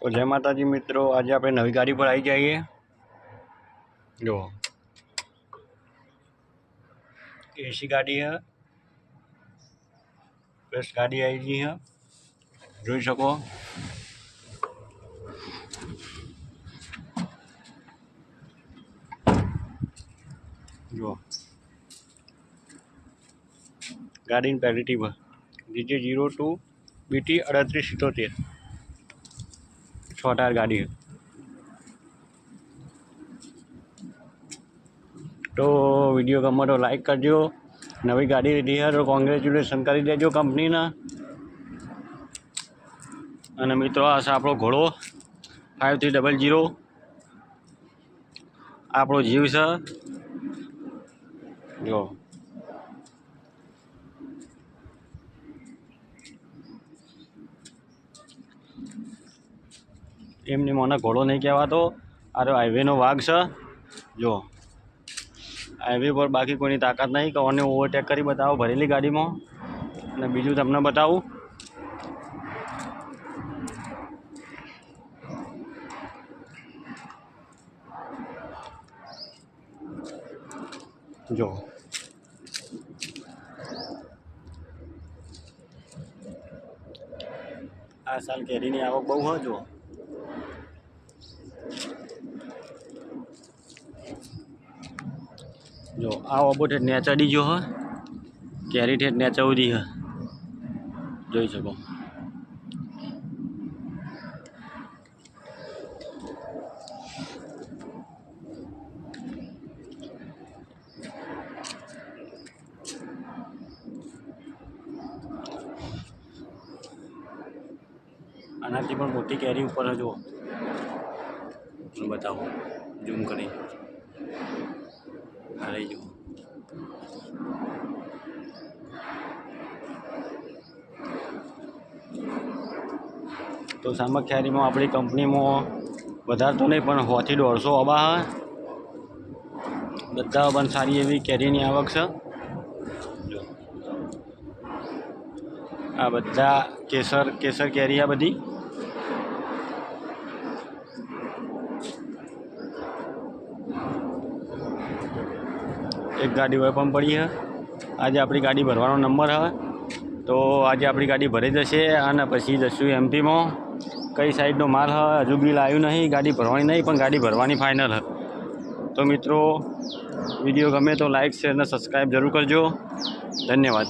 तो जय माताजी मित्रों, आज आप नवी गाड़ी पर आई जाइए। जो एसी गाड़ी है, बेस्ट गाड़ी आई गई है, જોઈ શકો। જો ગાડીની પેરિટી પર DJ02 BT 3877 6 टायर गाड़ी है। तो वीडियो गमे तो लाइक करजो। नवी गाड़ी लीधी है तो कॉन्ग्रेच्युलेशन कर देजो कंपनी ना। अने मित्रों आ छे आपणो घोड़ो 5300 आपणो जीव छे। जो एमनी મને ઘોડો नहीं કહેવાતો, आ हाईवे वाघ છે। जो हाईवे पर बाकी कोई ताकत नहीं कि ओने ओवरटेक करी बताओ भरेली गाड़ी में। ने बीजू तमने बताऊँ, जो आ साल केरी की आवक बहु है। जो आ ओबो ठेठ ने चढ़ी जो है, केरी ठेठ ने चौदी है, જોઈ શકો। આનાથી પણ મોટી કેરી ઉપર જો बताओ जूम करी रही जो। तो सामखियारी में अपनी कंपनी में वधार तो नहीं पण 100 થી 150 आबा है। बधा पण सारी एवी केरी की आवक है। जो आ बधा केसर केसर केरी आ बधी। एक गाड़ी वह पण पड़ी है। आज अपनी गाड़ी भरवानो नंबर है, तो आज अपनी गाड़ी भरी जशे अने पछी जशुं एमपी में। कई साइडनो माल है, हजू बिल आव्युं नहीं, गाड़ी भरवानी नहीं पण गाड़ी भरवानी फाइनल है। तो मित्रों वीडियो गमे तो लाइक शेयर ने सब्सक्राइब जरूर करजो। धन्यवाद।